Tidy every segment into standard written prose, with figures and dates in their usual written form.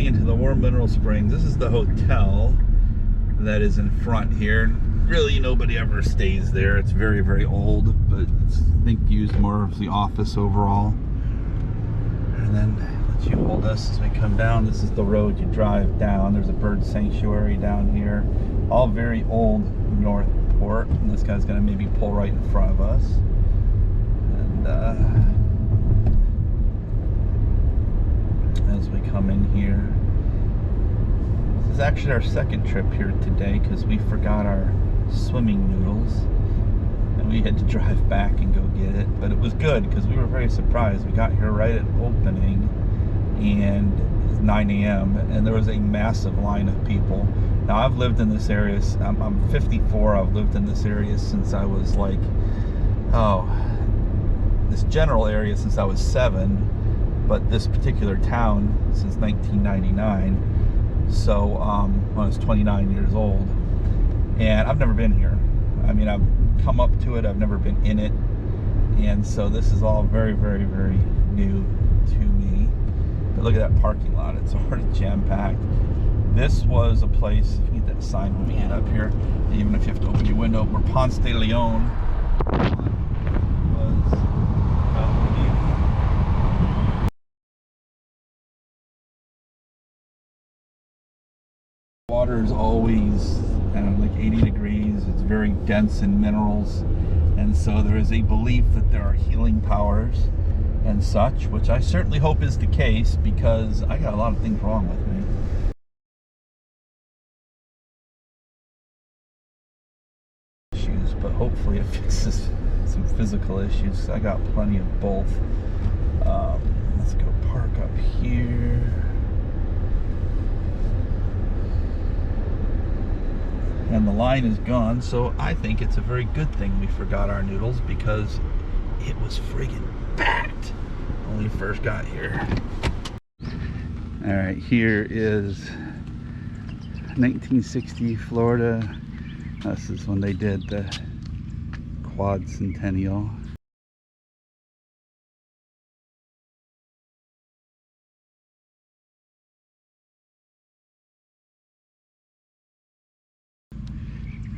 going into the warm mineral springs. This is the hotel that is in front here. Really, nobody ever stays there. It's very, very old, but it's, I think, used more as the office overall. And then let you hold us as we come down. This is the road you drive down. There's a bird sanctuary down here. All very old Northport. And this guy's gonna maybe pull right in front of us. And as we come in here, this is actually our second trip here today because we forgot our swimming noodles and we had to drive back and go get it. But it was good because we were very surprised. We got here right at opening and it's 9 a.m. and there was a massive line of people. Now I've lived in this area, I'm 54, I've lived in this area since I was like, this general area since I was 7, but this particular town since 1999. So when I was 29 years old, and I've never been here. I mean, I've come up to it, I've never been in it, and so this is all very, very, very new to me. But look at that parking lot, it's already jam-packed. This was a place, if you get that sign when we get up here, even if you have to open your window, where Ponce De Leon water is always like 80 degrees. It's very dense in minerals, and so there is a belief that there are healing powers and such, which I certainly hope is the case because I got a lot of things wrong with me. Issues, but hopefully it fixes some physical issues. I got plenty of both. Let's go park up here. And the line is gone, so I think it's a very good thing we forgot our noodles because it was friggin' packed when we first got here. All right, here is 1960 Florida. This is when they did the quad centennial.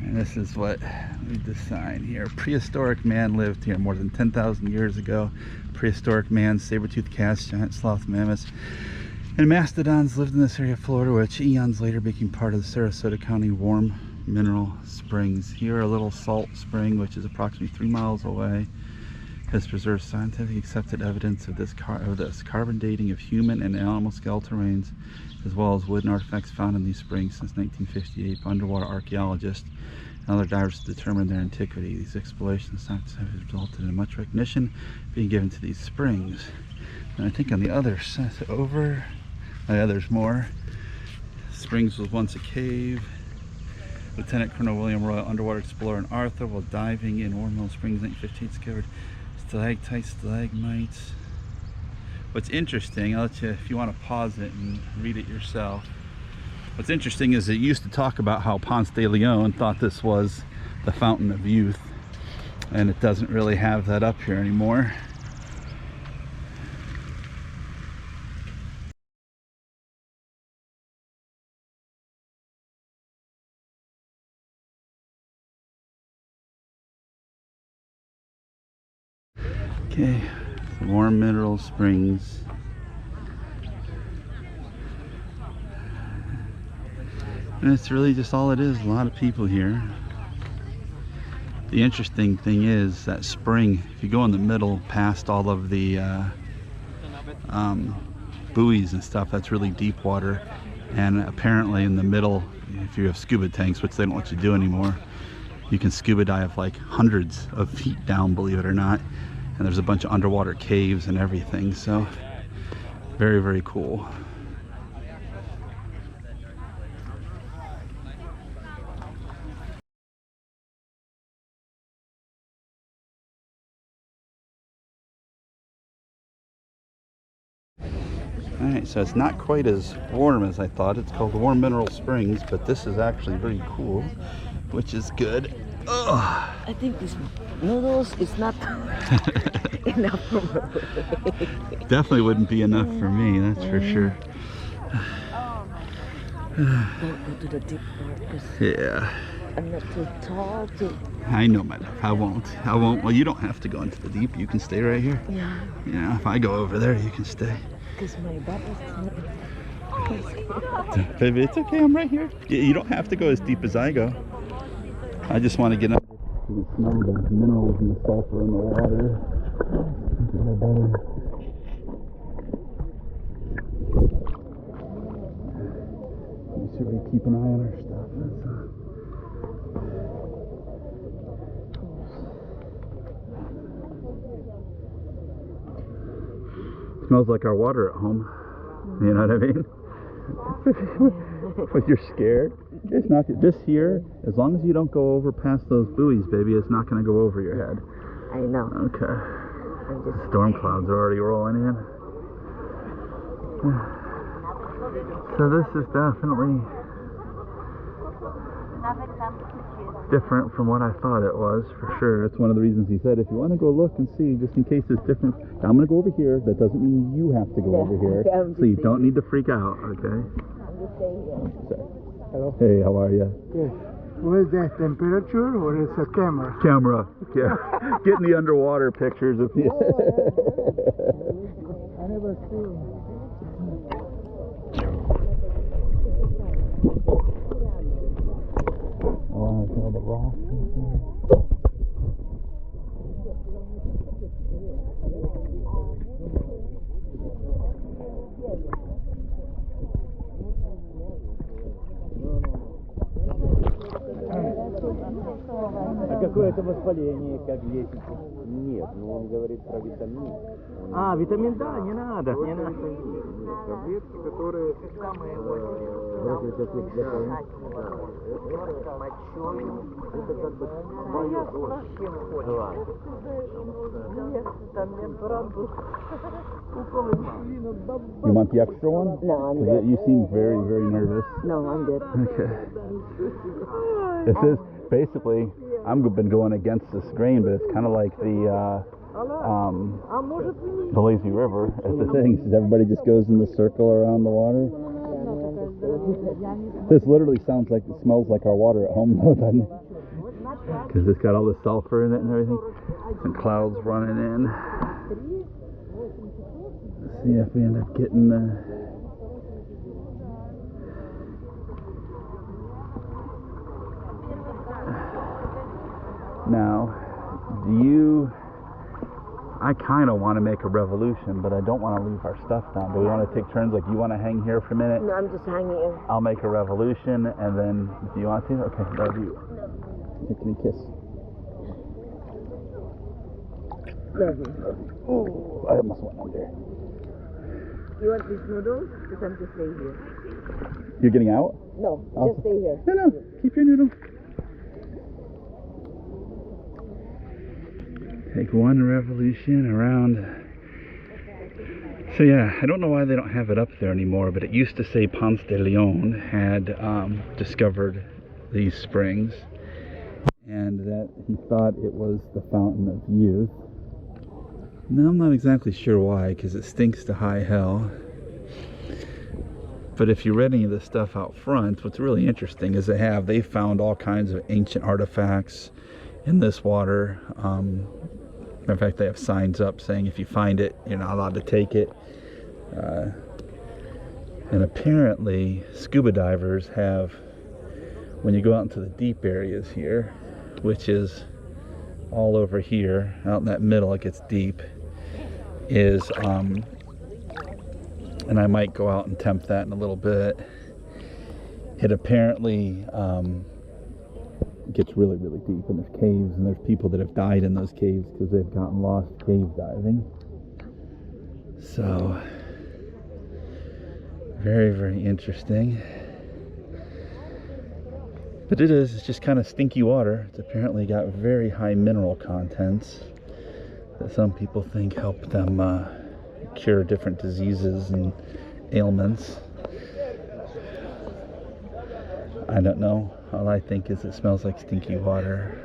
And this is what, read the sign here. Prehistoric man lived here more than 10,000 years ago. Prehistoric man, saber-toothed cats, giant sloth mammoths, and mastodons lived in this area of Florida, which eons later became part of the Sarasota County warm mineral springs. Here, a little salt spring, which is approximately 3 miles away, has preserved scientifically accepted evidence of this carbon dating of human and animal skeletal remains, as well as wooden artifacts found in these springs since 1958 by underwater archaeologists and other divers to determine their antiquity. These explorations have resulted in much recognition being given to these springs. And I think on the other side, there's more. Springs was once a cave. Lieutenant Colonel William Royal, underwater explorer in Arthur, while diving in Warm Springs in 1915, discovered stalactites, stalagmites. What's interesting, I'll let you, if you want to pause it and read it yourself. What's interesting is it used to talk about how Ponce de Leon thought this was the fountain of youth, and it doesn't really have that up here anymore. Okay, warm mineral springs. And it's really just all it is, a lot of people here. The interesting thing is that spring, if you go in the middle past all of the buoys and stuff, that's really deep water. And apparently in the middle, if you have scuba tanks, which they don't let you do anymore, you can scuba dive like hundreds of feet down, believe it or not. And there's a bunch of underwater caves and everything, so very, very cool. Alright, so it's not quite as warm as I thought. It's called Warm Mineral Springs, but this is actually really cool, which is good. Ugh. I think this noodles is not enough for me. Definitely wouldn't be enough for me, that's for sure. Don't go to the deep part because Yeah. I'm not too tall to. I know, my love. I won't. I won't. Well, you don't have to go into the deep. You can stay right here. Yeah. Yeah, if I go over there, you can stay. Because my butt is not. Baby, it's okay. I'm right here. You don't have to go as deep as I go. I just want to get under. You can smell the minerals and the sulfur in the water. Make sure we keep an eye on our stuff. Smells like our water at home. You know what I mean? But you're scared. It's not just here. As long as you don't go over past those buoys, baby, it's not going to go over your head. I know. Okay. Storm clouds are already rolling in. So this is definitely different from what I thought it was, for sure. That's one of the reasons he said, if you want to go look and see, just in case it's different. I'm going to go over here. That doesn't mean you have to go over here. Okay, so you don't need to freak out, okay? I'm just staying here. Hello. Hey, how are you? Good. What is that, temperature or is a camera? Camera. Yeah. Getting the underwater pictures of you. I never seen. Oh, I saw the rocks. А какое это воспаление, как лечите? Нет, ну он говорит про витамин. А, витамин Да, не надо, не надо. Нет, таблетки, которые вроде таких для это как бы твое желание. You want the extra one? No, I'm 'Cause good. you seem very, very nervous. No, I'm good. Okay. This is basically, I've been going against this grain, but it's kind of like the lazy river. It's the thing. Everybody just goes in the circle around the water. This literally sounds like, it smells like our water at home, though, doesn't it? Because it's got all the sulfur in it and everything. Some clouds running in. Let's see if we end up getting Now, I kind of want to make a revolution, but I don't want to leave our stuff down. Do we want to take turns? Like, you want to hang here for a minute? No, I'm just hanging here. I'll make a revolution, and then, do you want to? Okay, love you. Give me a kiss. Love you. Oh, I almost went under. You want these noodles? Because I'm just staying here. You're getting out? No, Oh. just stay here. No, keep your noodle. Take one revolution around. So yeah, I don't know why they don't have it up there anymore, but it used to say Ponce De Leon had discovered these springs, and that he thought it was the fountain of youth. Now I'm not exactly sure why, because it stinks to high hell. But if you read any of the stuff out front, what's really interesting is they found all kinds of ancient artifacts in this water. In fact, they have signs up saying if you find it, you're not allowed to take it. And apparently, scuba divers have, when you go out into the deep areas here, which is all over here, out in that middle, it gets deep, is, and I might go out and tempt that in a little bit, it apparently gets really, really deep, and there's caves, and there's people that have died in those caves because they've gotten lost cave diving. So, very, very interesting. But it's just kind of stinky water. It's apparently got very high mineral contents that some people think help them cure different diseases and ailments. I don't know. All I think is it smells like stinky water.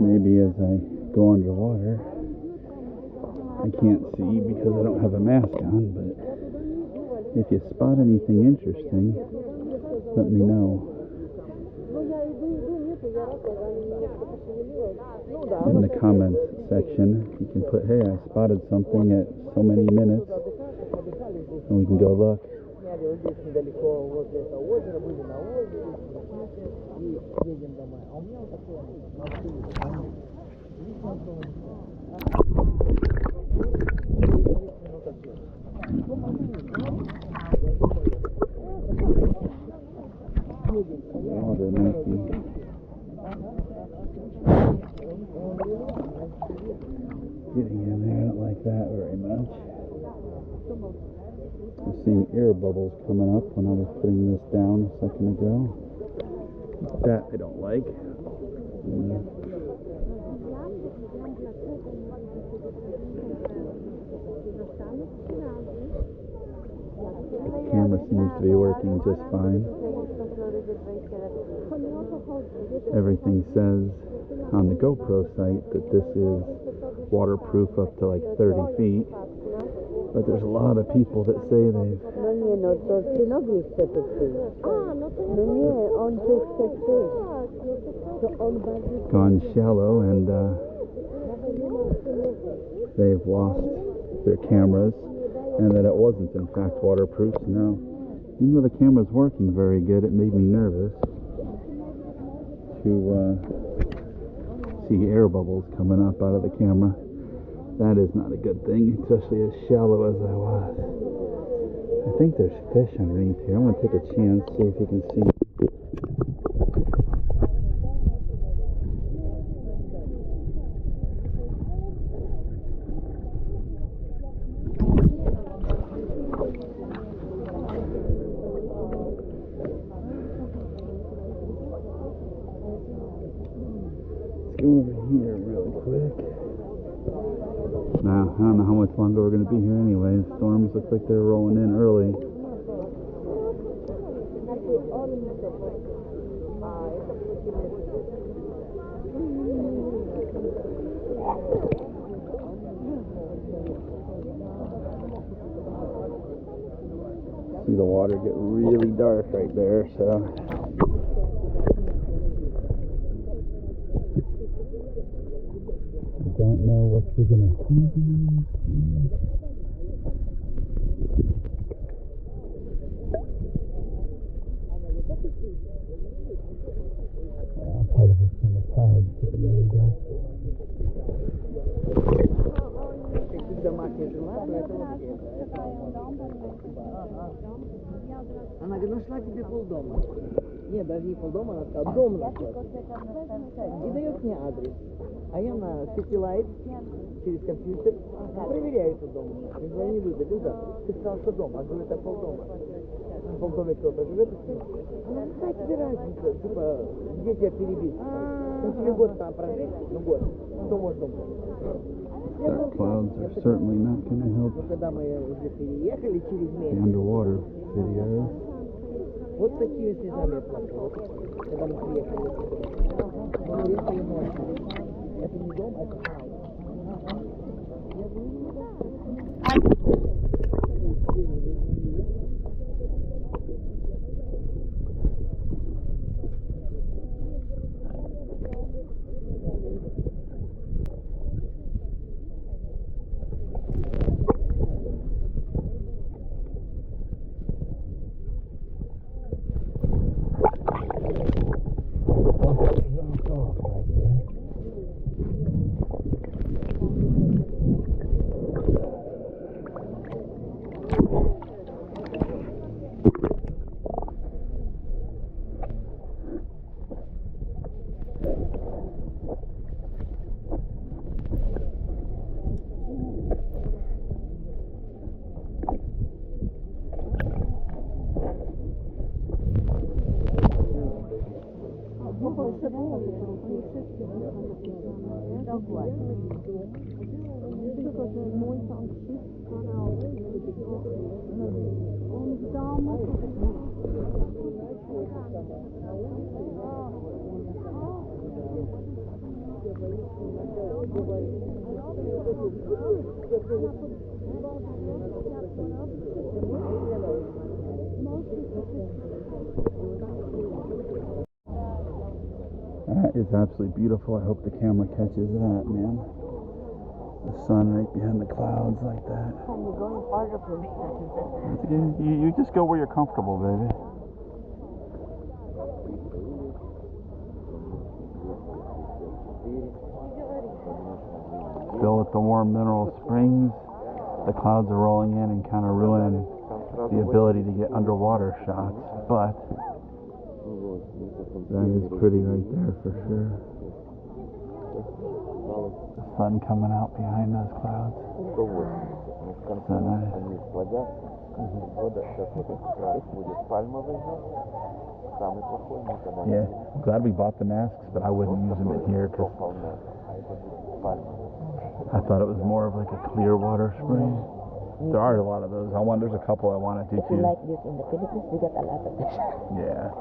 Maybe as I go underwater, I can't see because I don't have a mask on, but if you spot anything interesting, let me know. In the comments section, you can put, hey, I spotted something at so many minutes, and we can go look. Water might be getting in there. I don't like that very much. I'm seeing air bubbles coming up when I was putting this down a second ago. That I don't like. The camera seems to be working just fine. Everything says on the GoPro site that this is waterproof up to like 30 feet. But there's a lot of people that say they've gone shallow and they've lost their cameras, and that it wasn't in fact waterproof. So now, even though the camera's working very good, it made me nervous to see air bubbles coming up out of the camera. That is not a good thing, especially as shallow as I was. I think there's fish underneath here. I'm going to take a chance, see if you can see. Let's go over here real quick. Now, I don't know how much longer we're going to be here anyway. The storms look like they're rolling in early. See the water get really dark right there, so I don't know what you're gonna see. Part of it's in the clouds get really dark. Она говорит, нашла тебе полдома. Нет, даже не полдома, она сказала, дом нашла. И дает мне адрес. А я на сетилайт через компьютер проверяю этот дом. И звоню Люда. Люда, ты сказал, что дом, а говорю, это полдома. В полдоме кто-то живет. Она не знает тебе разница, типа, где тебя перебить. Он тебе год там прожить, ну год. Кто может дом прожить? Dark clouds are certainly not going to help Когда мы уже переехали через the месяц. underwater videos. Вот такие слезами я плакала, когда мы приехали. Мы приехали ночью. Это не дом, это хаус. That is absolutely beautiful. I hope the camera catches that, man. The sun right behind the clouds like that. You're going farther for me. You just go where you're comfortable, baby. Still at the warm mineral springs. The clouds are rolling in and kind of ruining the ability to get underwater shots, but that is pretty right there for sure. The sun coming out behind those clouds. So nice. Yeah, I'm glad we bought the masks, but I wouldn't use them in here because I thought it was more of like a clear water spring. There are a lot of those. There's a couple I want to do too. Like this in the Philippines, we got a lot of this. Yeah.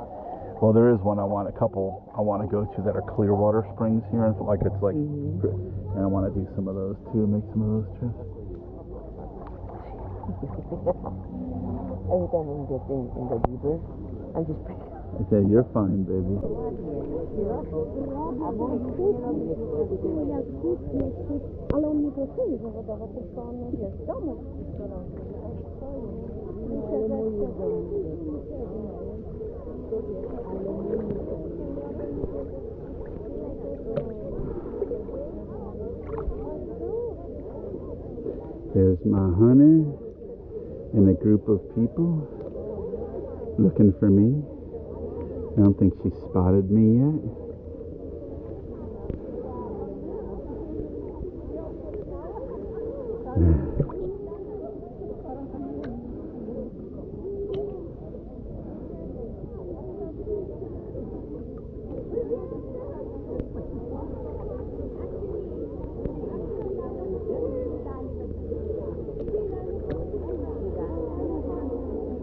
Well, there is one I want to go to that are clear water springs here, and like it's like, and I want to do some of those too, make some of those trips. Every time we get in the river, I'm just I say, you're fine, baby. Ale on nie pracuje zawodowo, tylko on wiesz, w domu. There's my honey and a group of people looking for me. I don't think she spotted me yet.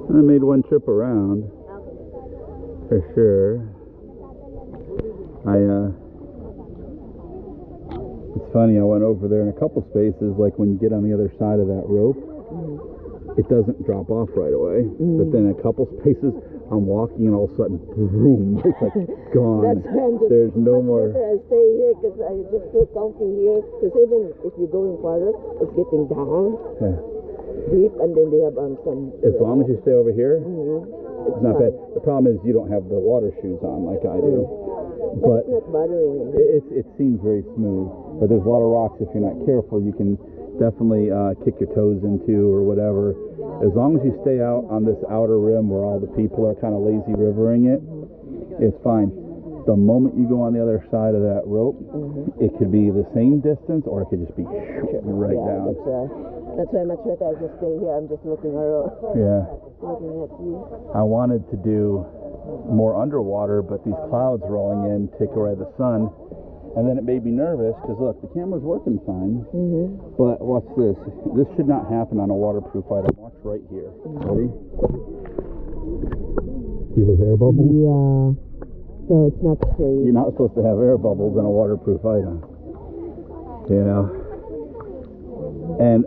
I made one trip around, for sure. It's funny, I went over there in a couple spaces, like when you get on the other side of that rope, it doesn't drop off right away. But then a couple spaces, I'm walking and all of a sudden, boom, it's like gone. That's why I'm just There's no more. I stay here because I just feel comfy here. Because even if you're going farther, it's getting down deep, and then they have some. As long as you stay over here, it's not bad. The problem is you don't have the water shoes on like I do. But it's not bothering. It seems very smooth, but there's a lot of rocks. If you're not careful, you can definitely kick your toes into or whatever. As long as you stay out on this outer rim where all the people are kind of lazy rivering it, it's fine. The moment you go on the other side of that rope, it could be the same distance or it could just be right down. That's why much better I just stay here. I'm just looking around. Yeah. Looking at you. I wanted to do more underwater, but these clouds rolling in take away the sun. And then it made me nervous because look, the camera's working fine. But watch this. This should not happen on a waterproof item. Watch right here. Ready? See those air bubbles? Yeah. So it's not safe. You're not supposed to have air bubbles in a waterproof item. You know? And